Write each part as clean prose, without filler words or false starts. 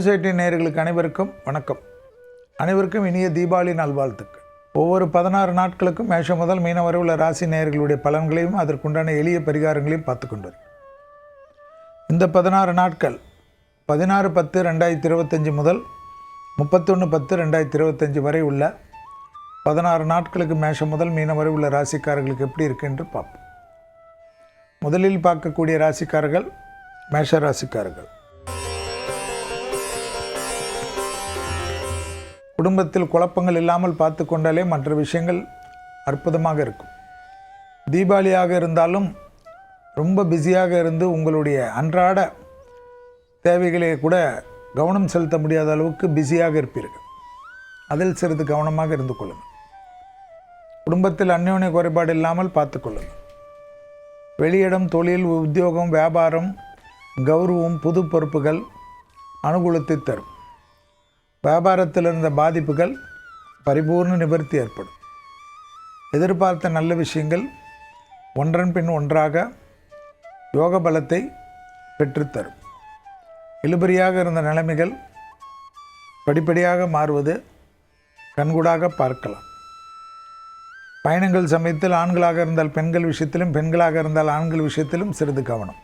Society நேயர்களுக்கு அனைவருக்கும் வணக்கம். அனைவருக்கும் இனிய தீபாவளி நல்வாழ்த்துக்கள். ஒவ்வொரு 16 நாட்களுக்கும் மேஷம் முதல் மீனம் வரை உள்ள ராசி நேயர்களுடைய பலன்களையும் அதற்குண்டான எளிய பரிகாரங்களையும் பார்த்து கொண்டு இந்த 16 நாட்கள் 16/10/2025 முதல் 31/10/2025 வரை உள்ள 16 நாட்களுக்கு மேஷம் முதல் மீனம் வரை உள்ள ராசிக்காரர்களுக்கு எப்படி இருக்கு என்று பார்ப்போம். முதலில் பார்க்கக்கூடிய ராசிக்காரர்கள் மேஷ ராசிக்காரர்கள். குடும்பத்தில் குழப்பங்கள் இல்லாமல் பார்த்து கொண்டாலே மற்ற விஷயங்கள் அற்புதமாக இருக்கும். தீபாவளியாக இருந்தாலும் ரொம்ப பிஸியாக இருந்து உங்களுடைய அன்றாட தேவைகளை கூட கவனம் செலுத்த முடியாத அளவுக்கு பிஸியாக இருப்பீர்கள். அதில் சிறிது கவனமாக இருந்து கொள்ளுங்கள். குடும்பத்தில் அந்யோன்ய குறைபாடு இல்லாமல் பார்த்து கொள்ளுங்கள். வெளியிடம், தொழில், உத்தியோகம், வியாபாரம், கௌரவம், புது பொறுப்புகள் அனுகூலத்தை தரும். வியாபாரத்தில் இருந்த பாதிப்புகள் பரிபூர்ண நிவர்த்தி ஏற்படும். எதிர்பார்த்த நல்ல விஷயங்கள் ஒன்றன் பின் ஒன்றாக யோக பலத்தை பெற்றுத்தரும். இழுபறியாக இருந்த நிலைமைகள் படிப்படியாக மாறுவது கண்கூடாக பார்க்கலாம். பயணங்கள் சமயத்தில் ஆண்களாக இருந்தால் பெண்கள் விஷயத்திலும், பெண்களாக இருந்தால் ஆண்கள் விஷயத்திலும் சிறிது கவனம்.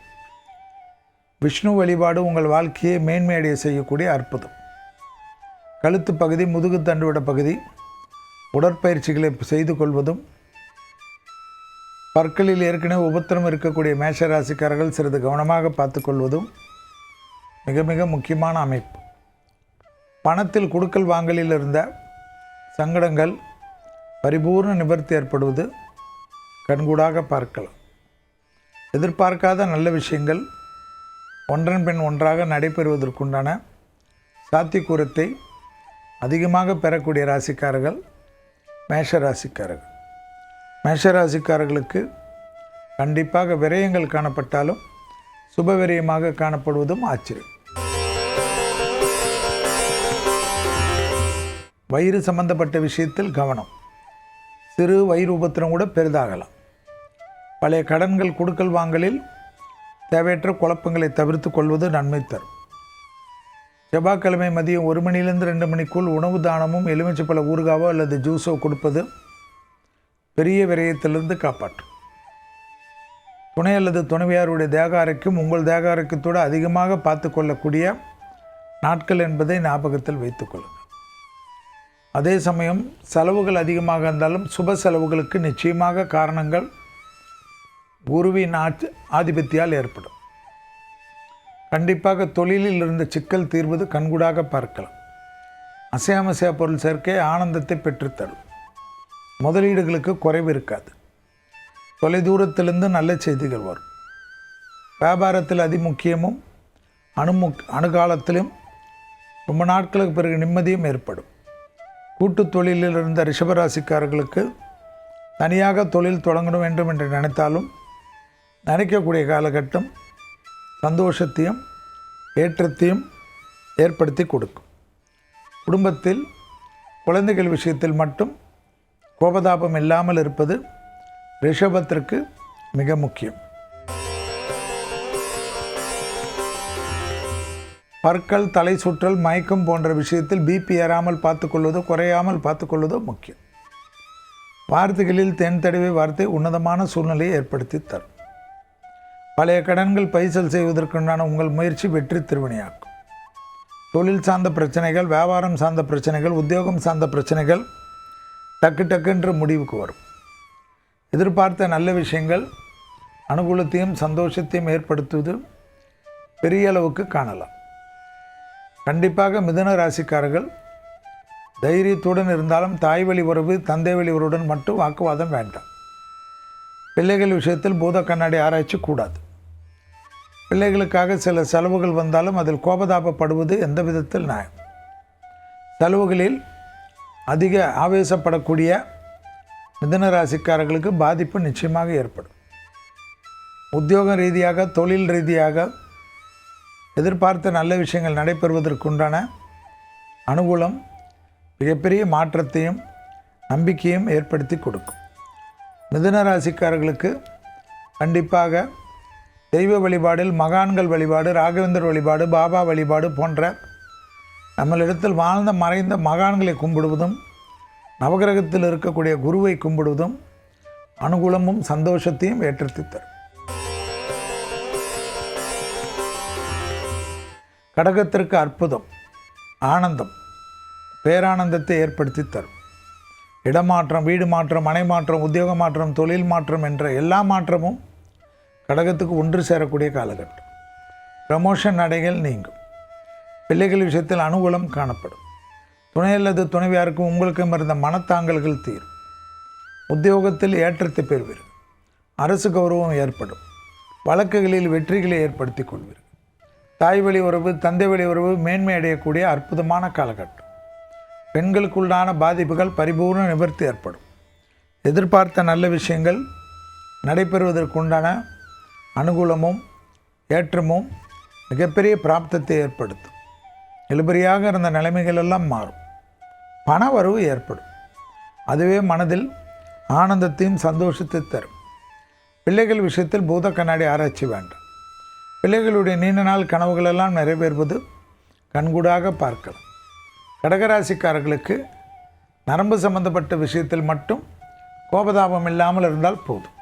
விஷ்ணு வழிபாடு உங்கள் வாழ்க்கையை மேன்மையடைய செய்யக்கூடிய அற்புதம். கழுத்து பகுதி, முதுகு தண்டுவட பகுதி உடற்பயிற்சிகளை செய்து கொள்வதும், பற்களில் ஏற்கனவே உபத்திரம் இருக்கக்கூடிய மேஷராசிக்காரர்கள் சிறிது கவனமாக பார்த்து கொள்வதும் மிக மிக முக்கியமான அமைப்பு. பணத்தில் கொடுக்கல் வாங்கலில் இருந்த சங்கடங்கள் பரிபூர்ண நிவர்த்தி ஏற்படுவது கண்கூடாக பார்க்கலாம். எதிர்பார்க்காத நல்ல விஷயங்கள் ஒன்றன் பின் ஒன்றாக நடைபெறுவதற்குண்டான சாத்தியக்கூறத்தை அதிகமாக பெறக்கூடிய ராசிக்காரர்கள் மேஷராசிக்காரர்கள். மேஷராசிக்காரர்களுக்கு கண்டிப்பாக விரயங்கள் காணப்பட்டாலும் சுப விரயமாக காணப்படுவதும் ஆச்சரியம். வயிறு சம்பந்தப்பட்ட விஷயத்தில் கவனம். சிறு வயிறு உபத்திரம் கூட பெரிதாகலாம். பழைய கடன்கள் கொடுக்கல் வாங்கலில் தேவையற்ற குழப்பங்களை தவிர்த்து கொள்வது நன்மை தரும். செவ்வாய்க்கிழமை மதியம் 1 மணியிலிருந்து 2 மணிக்குள் உணவு தானமும் எலுமிச்சைப்பழ ஊறுகாவோ அல்லது ஜூஸோ கொடுப்பது பெரிய விரயத்திலிருந்து காப்பாற்றும். துணை அல்லது துணைவியாருடைய தேக ஆரோக்கியம் உங்கள் தேக ஆரோக்கியத்தோடு அதிகமாக பார்த்து கொள்ளக்கூடிய நாட்கள் என்பதை ஞாபகத்தில் வைத்துக் கொள்ளுங்கள். அதே சமயம் செலவுகள் அதிகமாக இருந்தாலும் சுப செலவுகளுக்கு நிச்சயமாக காரணங்கள் குருவின் ஆதிபத்தியால் ஏற்படும். கண்டிப்பாக தொழிலில் இருந்த சிக்கல் தீர்வது கண்கூடாக பார்க்கலாம். அசையாமசையா பொருள் சேர்க்கை ஆனந்தத்தை பெற்றுத்தரும். முதலீடுகளுக்கு குறைவு இருக்காது. தொலைதூரத்திலிருந்து நல்ல செய்திகள் வரும். வியாபாரத்தில் அதிமுக்கியமும் அணுகாலத்திலும் ரொம்ப நாட்களுக்கு பிறகு நிம்மதியும் ஏற்படும். கூட்டு தொழிலில் இருந்த ரிஷபராசிக்காரர்களுக்கு தனியாக தொழில் தொடங்கணும் வேண்டும் என்று நினைத்தாலும் நினைக்கக்கூடிய காலகட்டம் சந்தோஷத்தையும் ஏற்றத்தையும் ஏற்படுத்தி கொடுக்கும். குடும்பத்தில் குழந்தைகள் விஷயத்தில் மட்டும் கோபதாபம் இல்லாமல் இருப்பது ரிஷபத்திற்கு மிக முக்கியம். பற்கள், தலை சுற்றல், மயக்கம் போன்ற விஷயத்தில் பிபி ஏறாமல் பார்த்துக்கொள்வதோ குறையாமல் பார்த்துக்கொள்வதோ முக்கியம். வார்த்தைகளில் தென் தடவை வார்த்தை உன்னதமான சூழ்நிலையை ஏற்படுத்தி தரும். பழைய கடன்கள் பைசல் செய்வதற்குண்டான உங்கள் முயற்சி வெற்றி திருவினையாக்கும். தொழில் சார்ந்த பிரச்சனைகள், வியாபாரம் சார்ந்த பிரச்சனைகள், உத்தியோகம் சார்ந்த பிரச்சனைகள் டக்கு முடிவுக்கு வரும். எதிர்பார்த்த நல்ல விஷயங்கள் அனுகூலத்தையும் சந்தோஷத்தையும் ஏற்படுத்துவது பெரிய அளவுக்கு காணலாம். கண்டிப்பாக மிதுன ராசிக்காரர்கள் தைரியத்துடன் இருந்தாலும் தாய் வழி உறவு, தந்தை வழி உறவுடன் மட்டும் வாக்குவாதம் வேண்டாம். பிள்ளைகள் விஷயத்தில் பூத கண்ணாடி ஆராய்ச்சி கூடாது. பிள்ளைகளுக்காக சில செலவுகள் வந்தாலும் அதில் கோபதாபப்படுவது எந்த விதத்தில் நியாயம். செலவுகளில் அதிக ஆவேசப்படக்கூடிய மிதுன ராசிக்காரர்களுக்கு பாதிப்பு நிச்சயமாக ஏற்படும். உத்தியோக ரீதியாக, தொழில் ரீதியாக எதிர்பார்த்த நல்ல விஷயங்கள் நடைபெறுவதற்குண்டான அனுகூலம் மிகப்பெரிய மாற்றத்தையும் நம்பிக்கையும் ஏற்படுத்தி கொடுக்கும். மிதுன ராசிக்காரர்களுக்கு கண்டிப்பாக தெய்வ வழிபாடில் மகான்கள் வழிபாடு, ராகவேந்தர் வழிபாடு, பாபா வழிபாடு போன்ற நம்மளிடத்தில் வாழ்ந்த மறைந்த மகான்களை கும்பிடுவதும் நவகிரகத்தில் இருக்கக்கூடிய குருவை கும்பிடுவதும் அனுகூலமும் சந்தோஷத்தையும் ஏற்படுத்தி தரும். கடகத்திற்கு அற்புதம், ஆனந்தம், பேரானந்தத்தை ஏற்படுத்தி தரும். இடமாற்றம், வீடு மாற்றம், மனை மாற்றம், உத்தியோக மாற்றம், தொழில் மாற்றம் என்ற எல்லா மாற்றமும் கடகத்துக்கு ஒன்று சேரக்கூடிய காலகட்டம். ப்ரமோஷன் நடைகள் நீங்கும். பிள்ளைகள் விஷயத்தில் அனுகூலம் காணப்படும். துணை அல்லது துணைவியாருக்கும் உங்களுக்கும் இருந்த மனத்தாங்கல்கள் தீரும். உத்தியோகத்தில் ஏற்றத்தை பெறுவீர்கள். அரசு கௌரவம் ஏற்படும். வழக்குகளில் வெற்றிகளை ஏற்படுத்தி கொள்வீர்கள். தாய் வழி உறவு, தந்தை வழி உறவு மேன்மை அடையக்கூடிய அற்புதமான காலகட்டம். பெண்களுக்குள்ளான பாதிப்புகள் பரிபூர்ண நிவர்த்தி ஏற்படும். எதிர்பார்த்த நல்ல விஷயங்கள் நடைபெறுவதற்குண்டான அனுகூலமும் ஏற்றமும் மிகப்பெரிய பிராப்தத்தை ஏற்படுத்தும். இழுபறியாக இருந்த நிலைமைகள் எல்லாம் மாறும். பண வரவு ஏற்படும். அதுவே மனதில் ஆனந்தத்தையும் சந்தோஷத்தை தரும். பிள்ளைகள் விஷயத்தில் பூத கண்ணாடி ஆராய்ச்சி வேண்டாம். பிள்ளைகளுடைய நீண்ட நாள் கனவுகளெல்லாம் நிறைவேறுவது கண்கூடாக பார்க்கலாம். கடகராசிக்காரர்களுக்கு நரம்பு சம்பந்தப்பட்ட விஷயத்தில் மட்டும் கோபதாபம் இல்லாமல் இருந்தால் போதும்.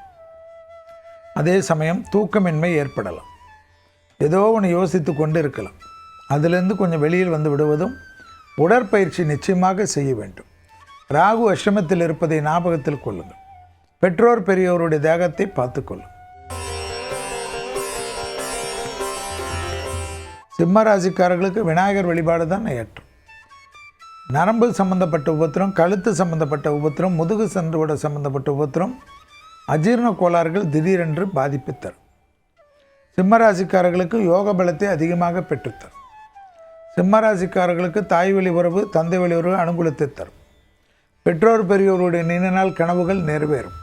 அதே சமயம் தூக்கமின்மை ஏற்படலாம். ஏதோ ஒன்று யோசித்து கொண்டு இருக்கலாம். அதிலிருந்து கொஞ்சம் வெளியில் வந்து விடுவதும் உடற்பயிற்சி நிச்சயமாக செய்ய வேண்டும். ராகு அஷ்டமத்தில் இருப்பதை ஞாபகத்தில் கொள்ளுங்கள். பெற்றோர் பெரியோருடைய தேகத்தை பார்த்துக்கொள்ளுங்கள். சிம்ம ராசிக்காரர்களுக்கு விநாயகர் வழிபாடு தான் ஏற்றும். நரம்பு சம்பந்தப்பட்ட உபத்திரம், கழுத்து சம்பந்தப்பட்ட உபத்திரம், முதுகு சந்தோட சம்பந்தப்பட்ட உபத்திரம், அஜீரண கோளாறுகள் திடீரென்று பாதிப்பு தரும். சிம்மராசிக்காரர்களுக்கு யோக பலத்தை அதிகமாக பெற்றுத்தரும். சிம்மராசிக்காரர்களுக்கு தாய் வழி உறவு, தந்தை வழி உறவு அனுகூலத்தை தரும். பெற்றோர் பெரியோருடைய நீண்ட நாள் கனவுகள் நிறைவேறும்.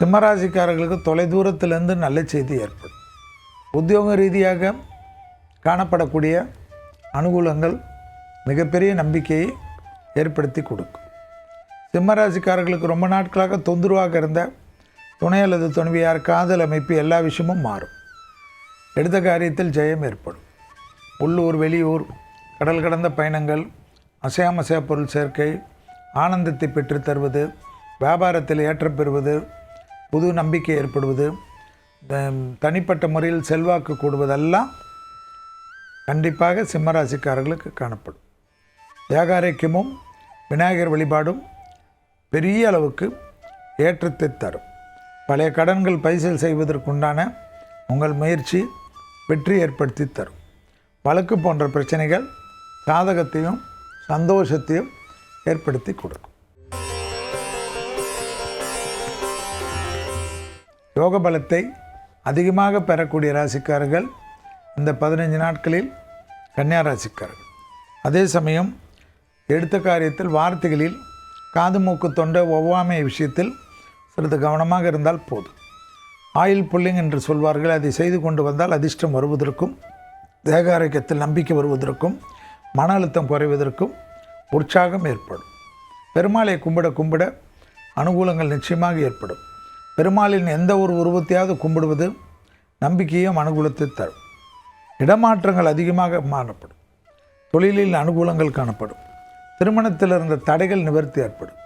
சிம்மராசிக்காரர்களுக்கு தொலைதூரத்திலிருந்து நல்ல செய்தி ஏற்படும். உத்தியோக ரீதியாக காணப்படக்கூடிய அனுகூலங்கள் மிகப்பெரிய நம்பிக்கையை ஏற்படுத்தி கொடுக்கும். சிம்மராசிக்காரர்களுக்கு ரொம்ப நாட்களாக தொந்தரவாக இருந்த துணை அல்லது துணைவியார், காதல் அமைப்பு எல்லா விஷயமும் மாறும். எடுத்த காரியத்தில் ஜெயம் ஏற்படும். உள்ளூர், வெளியூர், கடல் கடந்த பயணங்கள், அசையாமசையா பொருள் சேர்க்கை, ஆனந்தத்தை பெற்றுத்தருவது, வியாபாரத்தில் ஏற்றம் பெறுவது, புது நம்பிக்கை ஏற்படுவது, தனிப்பட்ட முறையில் செல்வாக்கு கூடுவதெல்லாம் கண்டிப்பாக சிம்மராசிக்காரர்களுக்கு காணப்படும். தேகாரோக்கியமும் விநாயகர் வழிபாடும் பெரிய அளவுக்கு ஏற்றத்தை தரும். பழைய கடன்கள் பைசல் செய்வதற்குண்டான உங்கள் முயற்சி வெற்றி ஏற்படுத்தி தரும். வழக்கு போன்ற பிரச்சனைகள் சாதகத்தையும் சந்தோஷத்தையும் ஏற்படுத்தி கொடுக்கும். யோக பலத்தை அதிகமாக பெறக்கூடிய ராசிக்காரர்கள் இந்த 15 நாட்களில் கன்னியா ராசிக்காரர்கள். அதே சமயம் எடுத்த காரியத்தில், வார்த்தைகளில், காது மூக்கு தொண்டை ஒவ்வாமை விஷயத்தில் சிறிது கவனமாக இருந்தால் போதும். ஆயில் புல்லிங் என்று சொல்வார்கள். அதை செய்து கொண்டு வந்தால் அதிர்ஷ்டம் வருவதற்கும், தேக ஆரோக்கியத்தில் நம்பிக்கை வருவதற்கும், மன அழுத்தம் குறைவதற்கும் உற்சாகம் ஏற்படும். பெருமாளை கும்பிட கும்பிட அனுகூலங்கள் நிச்சயமாக ஏற்படும். பெருமாளின் எந்த ஒரு உருவத்தையாவது கும்பிடுவது நம்பிக்கையும் அனுகூலத்தை தரும். இடமாற்றங்கள் அதிகமாக மாறப்படும். தொழிலில் அனுகூலங்கள் காணப்படும். திருமணத்தில் இருந்த தடைகள் நிவர்த்தி ஏற்படும்.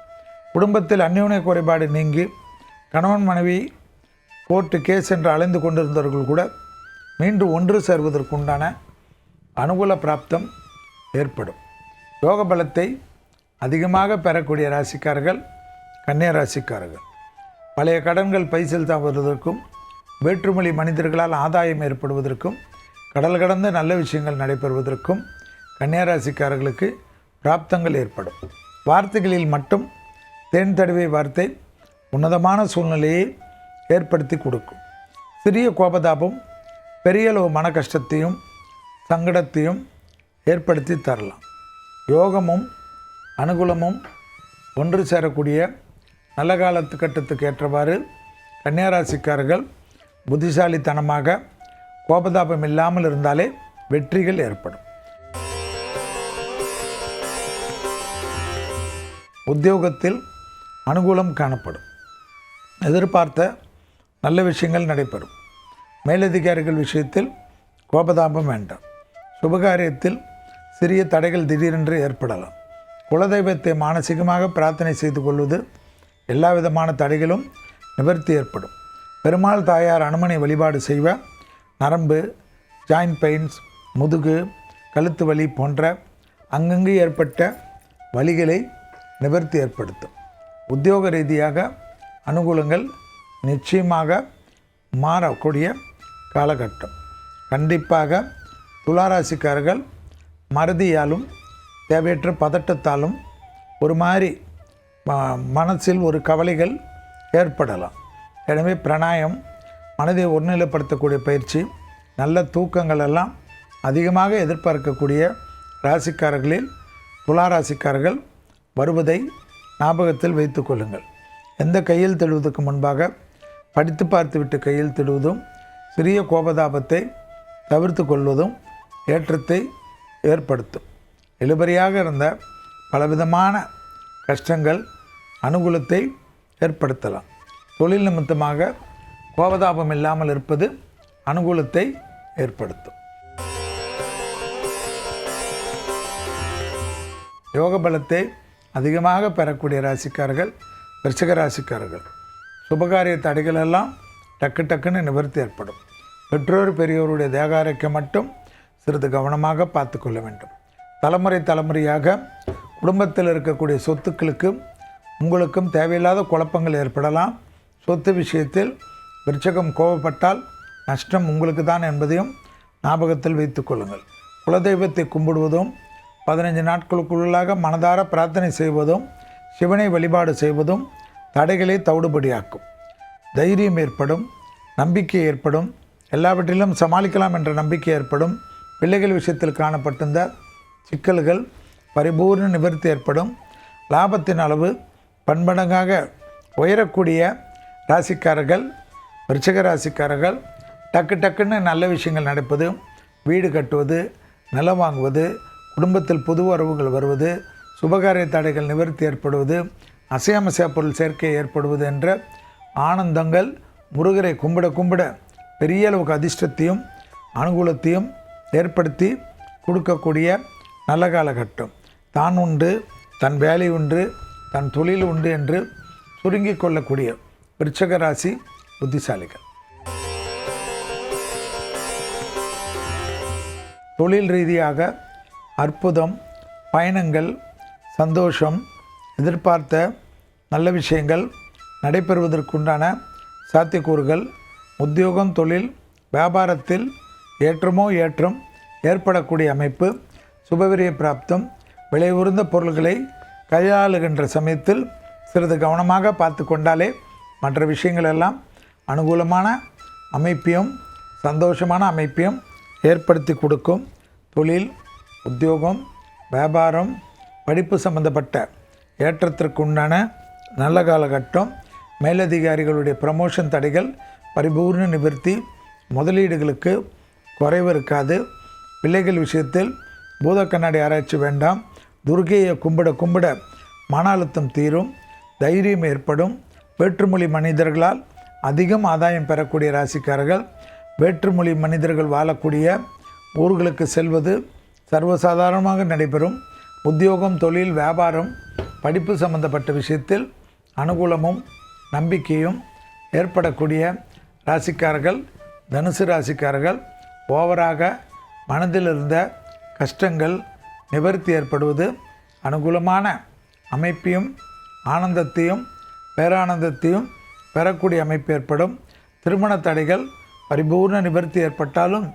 குடும்பத்தில் அந்யோன்ய குறைபாடு நீங்கி கணவன் மனைவி கோர்ட்டு கேஸ் என்று அலைந்து கொண்டிருந்தவர்கள் கூட மீண்டும் ஒன்று சேர்வதற்குண்டான அனுகூல பிராப்தம் ஏற்படும். யோக பலத்தை அதிகமாக பெறக்கூடிய ராசிக்காரர்கள் கன்னியா ராசிக்காரர்கள். பழைய கடன்கள் பைசல் வருவதற்கும், வேற்றுமொழி மனிதர்களால் ஆதாயம் ஏற்படுவதற்கும், கடல் கடந்த நல்ல விஷயங்கள் நடைபெறுவதற்கும் கன்னியா ராசிக்காரர்களுக்கு பிராப்தங்கள் ஏற்படும். வார்த்தைகளில் மட்டும் தேன் தடவை வார்த்தை உன்னதமான சூழ்நிலையை ஏற்படுத்தி கொடுக்கும். சிறிய கோபதாபம் பெரிய அளவு மன கஷ்டத்தையும் சங்கடத்தையும் ஏற்படுத்தி தரலாம். யோகமும் அனுகூலமும் ஒன்று சேரக்கூடிய நல்ல காலத்து கட்டத்துக்கு ஏற்றவாறு கன்னியா ராசிக்காரர்கள் புத்திசாலித்தனமாக கோபதாபம் இல்லாமல் இருந்தாலே வெற்றிகள் ஏற்படும். உத்தியோகத்தில் அனுகூலம் காணப்படும். எதிர்பார்த்த நல்ல விஷயங்கள் நடைபெறும். மேலதிகாரிகள் விஷயத்தில் கோபதாபம் வேண்டாம். சுபகாரியத்தில் சிறிய தடைகள் திடீரென்று ஏற்படலாம். குலதெய்வத்தை மானசீகமாக பிரார்த்தனை செய்து கொள்வது எல்லா விதமான தடைகளும் நிவர்த்தி ஏற்படும். பெருமாள் தாயார் அனுமனை வழிபாடு செய்வ நரம்பு, ஜாயின்ட் பெயின்ஸ், முதுகு, கழுத்து வலி போன்ற அங்கங்கு ஏற்பட்ட வலிகளை நிவர்த்தி ஏற்படுத்தும். உத்தியோக ரீதியாக அனுகூலங்கள் நிச்சயமாக மாறக்கூடிய காலகட்டம். கண்டிப்பாக துளாராசிக்காரர்கள் மறதியாலும் தேவையற்ற பதட்டத்தாலும் ஒரு மாதிரி மனசில் ஒரு கவலைகள் ஏற்படலாம். எனவே பிராணாயம், மனதை ஒருநிலைப்படுத்தக்கூடிய பயிற்சி, நல்ல தூக்கங்கள் எல்லாம் அதிகமாக எதிர்பார்க்கக்கூடிய ராசிக்காரர்களில் துளாராசிக்காரர்கள் வருவதை ஞாபகத்தில் வைத்து கொள்ளுங்கள். எந்த கையெழுத்திடுவதற்கு முன்பாக படித்து பார்த்துவிட்டு கையெழுத்திடுவதும் சிறிய கோபதாபத்தை தவிர்த்து கொள்வதும் ஏற்றத்தை ஏற்படுத்தும். இழுபறியாக இருந்த பலவிதமான கஷ்டங்கள் அனுகூலத்தை ஏற்படுத்தலாம். தொழில் நிமித்தமாக கோபதாபம் இல்லாமல் இருப்பது அனுகூலத்தை ஏற்படுத்தும். யோக பலத்தை அதிகமாக பெறக்கூடிய ராசிக்காரர்கள் விருச்சிக ராசிக்காரர்கள். சுபகாரிய தடைகள் எல்லாம் டக்குன்னு நிவர்த்தி ஏற்படும். பெற்றோர் பெரியோருடைய தேகாரோக்கியம் மட்டும் சிறிது கவனமாக பார்த்து கொள்ள வேண்டும். தலைமுறையாக குடும்பத்தில் இருக்கக்கூடிய சொத்துக்களுக்கு உங்களுக்கும் தேவையில்லாத குழப்பங்கள் ஏற்படலாம். சொத்து விஷயத்தில் விருச்சகம் கோபப்பட்டால் நஷ்டம் உங்களுக்கு தான் என்பதையும் ஞாபகத்தில் வைத்து கொள்ளுங்கள். குலதெய்வத்தை கும்பிடுவதும் 15 நாட்களுக்குள்ளாக மனதார பிரார்த்தனை செய்வதும் சிவனை வழிபாடு செய்வதும் தடைகளை தவிடுபடியாக்கும். தைரியம் ஏற்படும், நம்பிக்கை ஏற்படும், எல்லாவற்றிலும் சமாளிக்கலாம் என்ற நம்பிக்கை ஏற்படும். பிள்ளைகள் விஷயத்தில் காணப்பட்டிருந்த சிக்கல்கள் பரிபூர்ண நிவர்த்தி ஏற்படும். லாபத்தின் அளவு பன்மடங்காக உயரக்கூடிய ராசிக்காரர்கள் விருச்சிக ராசிக்காரர்கள் டக்குன்னு நல்ல விஷயங்கள் நடப்பது, வீடு கட்டுவது, நிலம் வாங்குவது, குடும்பத்தில் புது உறவுகள் வருவது, சுபகாரிய தடைகள் நிவர்த்தி ஏற்படுவது, அசையாமசையா பொருள் சேர்க்கை ஏற்படுவது என்ற ஆனந்தங்கள் முருகரை கும்பிட பெரிய அளவுக்கு அதிர்ஷ்டத்தையும் அனுகூலத்தையும் ஏற்படுத்தி கொடுக்கக்கூடிய நல்ல காலகட்டம். தான் உண்டு, தன் வேலை உண்டு, தன் தொழில் உண்டு என்று சுருங்கிக் கொள்ளக்கூடிய விருச்சிக ராசி புத்திசாலிகள். தொழில் ரீதியாக அற்புதம், பயணங்கள், சந்தோஷம், எதிர்பார்த்த நல்ல விஷயங்கள் நடைபெறுவதற்குண்டான சாத்தியக்கூறுகள், உத்தியோகம், தொழில், வியாபாரத்தில் ஏற்றம் ஏற்படக்கூடிய அமைப்பு, சுபவிரிய பிராப்தம், விலை உயர்ந்த பொருள்களை கையாளுகின்ற சமயத்தில் சிறிது கவனமாக பார்த்து கொண்டாலே மற்ற விஷயங்கள் எல்லாம் அனுகூலமான அமைப்பையும் சந்தோஷமான அமைப்பையும் ஏற்படுத்தி கொடுக்கும். தொழில், உத்தியோகம், வியாபாரம், படிப்பு சம்பந்தப்பட்ட ஏற்றத்திற்கு உண்டான நல்ல காலகட்டம். மேலதிகாரிகளுடைய ப்ரமோஷன் தடைகள் பரிபூர்ண நிவர்த்தி. முதலீடுகளுக்கு குறைவு இருக்காது. பிள்ளைகள் விஷயத்தில் பூத கண்ணாடி ஆராய்ச்சி வேண்டாம். துர்க்கையை கும்பிட மன அழுத்தம் தீரும், தைரியம் ஏற்படும். வேற்றுமொழி மனிதர்களால் அதிகம் ஆதாயம் பெறக்கூடிய ராசிக்காரர்கள் வேற்றுமொழி மனிதர்கள் வாழக்கூடிய ஊர்களுக்கு செல்வது சர்வசாதாரணமாக நடைபெறும். உத்தியோகம், தொழில், வியாபாரம், படிப்பு சம்பந்தப்பட்ட விஷயத்தில் அனுகூலமும் நம்பிக்கையும் ஏற்படக்கூடிய ராசிக்காரர்கள் தனுசு ராசிக்காரர்கள். ஓவராக மனதில் இருந்த கஷ்டங்கள் நிவர்த்தி ஏற்படுவது, அனுகூலமான அமைப்பையும் ஆனந்தத்தையும் பேரானந்தத்தையும் பெறக்கூடிய அமைப்பு ஏற்படும். திருமண தடைகள் பரிபூர்ண நிவர்த்தி ஏற்பட்டாலும்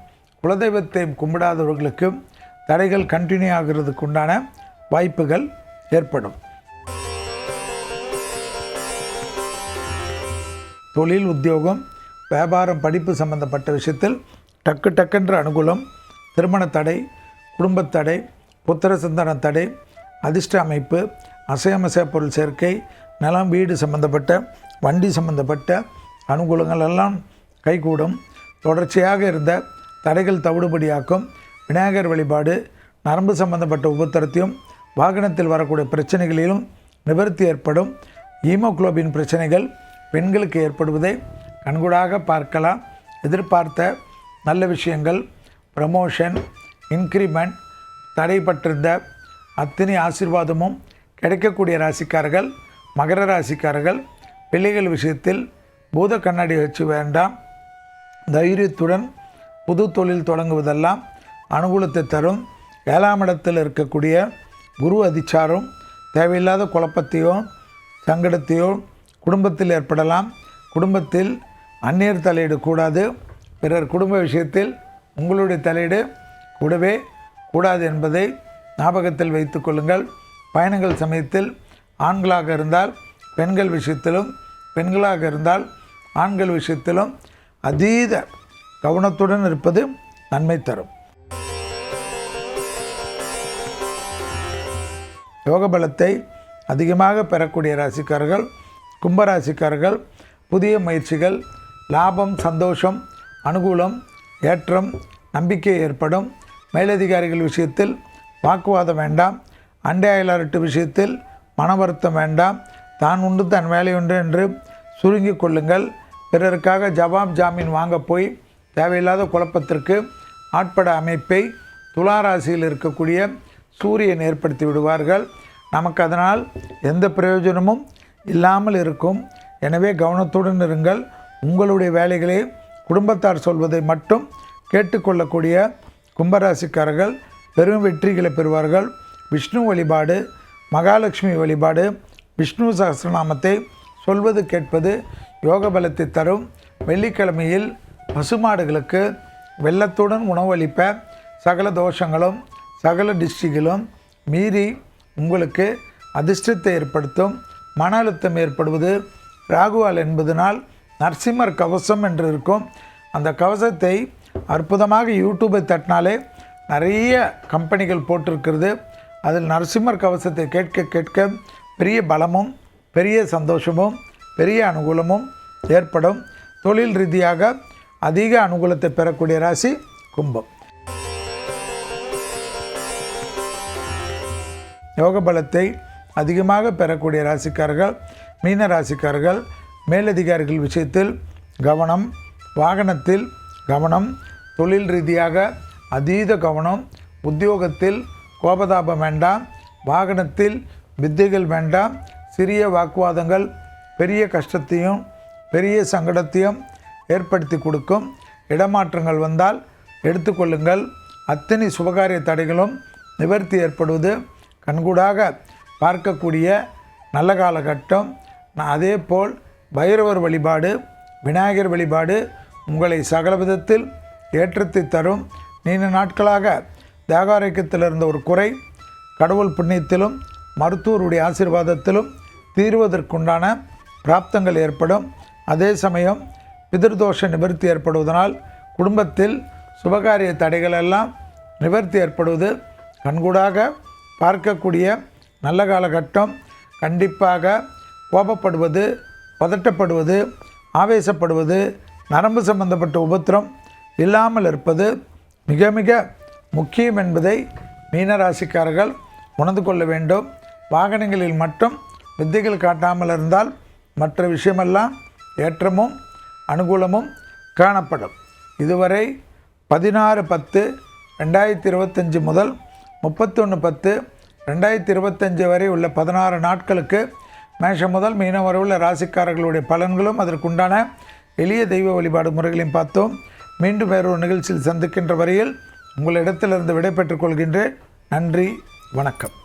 குலதெய்வத்தை கும்பிடாதவர்களுக்கு தடைகள் கண்டினியூ ஆகிறதுக்கு உண்டான வாய்ப்புகள் ஏற்படும். தொழில், உத்தியோகம், வியாபாரம், படிப்பு சம்பந்தப்பட்ட விஷயத்தில் டக்குன்ற அனுகூலம். திருமண தடை, குடும்பத்தடை, புத்திர சந்தான தடை, அதிர்ஷ்ட அமைப்பு, அசையாமசையா பொருள் சேர்க்கை, நிலம், வீடு சம்பந்தப்பட்ட, வண்டி சம்பந்தப்பட்ட அனுகூலங்கள் எல்லாம் கைகூடும். தொடர்ச்சியாக இருந்த தடைகள் தவிடுபடியாக்கும். விநாயகர் வழிபாடு நரம்பு சம்பந்தப்பட்ட உபத்திரத்தையும் வாகனத்தில் வரக்கூடிய பிரச்சனைகளிலும் நிவர்த்தி ஏற்படும். ஹீமோகுளோபின் பிரச்சனைகள் பெண்களுக்கு ஏற்படுவதை கண்கூடாக பார்க்கலாம். எதிர்பார்த்த நல்ல விஷயங்கள், ப்ரமோஷன், இன்க்ரிமெண்ட், தடைப்பட்டிருந்த அத்தனை ஆசீர்வாதமும் கிடைக்கக்கூடிய ராசிக்காரர்கள் மகர ராசிக்காரர்கள். பிள்ளைகள் விஷயத்தில் பூத கண்ணாடி வச்சு வேண்டாம். தைரியத்துடன் புது தொழில் தொடங்குவதெல்லாம் அனுகூலத்தை தரும். 7ஆம் இடத்தில் இருக்கக்கூடிய குரு அதிச்சாரம் தேவையில்லாத குழப்பத்தையோ சங்கடத்தையோ குடும்பத்தில் ஏற்படலாம். குடும்பத்தில் அந்நியர் தலையீடு கூடாது. பிறர் குடும்ப விஷயத்தில் உங்களுடைய தலையீடு கூடவே கூடாது என்பதை ஞாபகத்தில் வைத்து கொள்ளுங்கள். பயணங்கள் சமயத்தில் ஆண்களாக இருந்தால் பெண்கள் விஷயத்திலும், பெண்களாக இருந்தால் ஆண்கள் விஷயத்திலும் அதீத கவனத்துடன் இருப்பது நன்மை தரும். யோக பலத்தை அதிகமாக பெறக்கூடிய ராசிக்காரர்கள் கும்பராசிக்காரர்கள். புதிய முயற்சிகள், லாபம், சந்தோஷம், அனுகூலம், ஏற்றம், நம்பிக்கை ஏற்படும். மேலதிகாரிகள் விஷயத்தில் வாக்குவாதம் வேண்டாம். அண்டை அயலாரட்டு விஷயத்தில் மன வருத்தம் வேண்டாம். தான் உண்டு தன் வேலை உண்டு என்று சுருங்கி கொள்ளுங்கள். பிறருக்காக ஜவாப் ஜாமீன் வாங்க போய் தேவையில்லாத குழப்பத்திற்கு ஆட்பட அமைப்பை துளாராசியில் இருக்கக்கூடிய சூரியன் ஏற்படுத்தி விடுவார்கள். நமக்கு அதனால் எந்த பிரயோஜனமும் இல்லாமல் இருக்கும். எனவே கவனத்துடன் இருங்கள். உங்களுடைய வேலைகளை குடும்பத்தார் சொல்வதை மட்டும் கேட்டுக்கொள்ளக்கூடிய கும்பராசிக்காரர்கள் பெரும் வெற்றிகளை பெறுவார்கள். விஷ்ணு வழிபாடு, மகாலட்சுமி வழிபாடு, விஷ்ணு சகஸ்ரநாமத்தை சொல்வது கேட்பது யோக பலத்தை தரும். வெள்ளிக்கிழமையில் பசுமாடுகளுக்கு வெள்ளத்துடன் உணவளிப்ப சகல தோஷங்களும் சகல டிஸ்ட்ரிகளும் மீறி உங்களுக்கு அதிர்ஷ்டத்தை ஏற்படுத்தும். மன அழுத்தம் ஏற்படுவது ராகுவால் என்பதனால் நரசிம்மர் கவசம் என்று இருக்கும். அந்த கவசத்தை அற்புதமாக யூடியூபை தட்டினாலே நிறைய கம்பெனிகள் போட்டிருக்கிறது. அதில் நரசிம்மர் கவசத்தை கேட்க கேட்க பெரிய பலமும் பெரிய சந்தோஷமும் பெரிய அனுகூலமும் ஏற்படும். தொழில் ரீதியாக அதிக அனுகூலத்தை பெறக்கூடிய ராசி கும்பம். யோக பலத்தை அதிகமாக பெறக்கூடிய ராசிக்காரர்கள் மீன ராசிக்காரர்கள். மேலதிகாரிகள் விஷயத்தில் கவனம், வாகனத்தில் கவனம், தொழில் ரீதியாக அதீத கவனம், உத்தியோகத்தில் கோபதாபம் வேண்டாம், வாகனத்தில் வித்தைகள் வேண்டாம். சிறிய வாக்குவாதங்கள் பெரிய கஷ்டத்தையும் பெரிய சங்கடத்தையும் ஏற்படுத்தி கொடுக்கும். இடமாற்றங்கள் வந்தால் எடுத்துக்கொள்ளுங்கள். அத்தனை சுபகாரிய தடைகளும் நிவர்த்தி ஏற்படுவது கண்கூடாக பார்க்கக்கூடிய நல்ல காலகட்டம். அதே போல் பைரவர் வழிபாடு, விநாயகர் வழிபாடு உங்களை சகல விதத்தில் ஏற்றத்தை தரும். நீண்ட நாட்களாக தேகாரோக்கியத்தில் இருந்த ஒரு குறை கடவுள் புண்ணியத்திலும் மருத்துவருடைய ஆசீர்வாதத்திலும் தீர்வதற்குண்டான பிராப்தங்கள் ஏற்படும். அதே சமயம் பிதிர்தோஷ நிவர்த்தி ஏற்படுவதனால் குடும்பத்தில் சுபகாரிய தடைகள் எல்லாம் நிவர்த்தி ஏற்படுவது கண்கூடாக பார்க்கக்கூடிய நல்ல காலகட்டம். கண்டிப்பாக கோபப்படுவது, பதட்டப்படுவது, ஆவேசப்படுவது, நரம்பு சம்பந்தப்பட்ட உபத்திரம் இல்லாமல் இருப்பது மிக மிக முக்கியம் என்பதை மீனராசிக்காரர்கள் உணர்ந்து கொள்ள வேண்டும். வாகனங்களில் மட்டும் வித்தைகள் காட்டாமல் இருந்தால் மற்ற விஷயமெல்லாம் ஏற்றமும் அனுகூலமும் காணப்படும். இதுவரை 16/10/2025 முதல் 31/10/2025 வரை உள்ள 16 நாட்களுக்கு மேஷம் முதல் மீனம் வரை உள்ள ராசிக்காரர்களுடைய பலன்களும் அதற்குண்டான எளிய தெய்வ வழிபாடு முறைகளையும் பார்த்தோம். மீண்டும் வேறொரு நிகழ்ச்சியில் சந்திக்கின்ற வரையில் உங்களிடத்திலிருந்து விடை பெற்றுக் கொள்கின்றேன். நன்றி, வணக்கம்.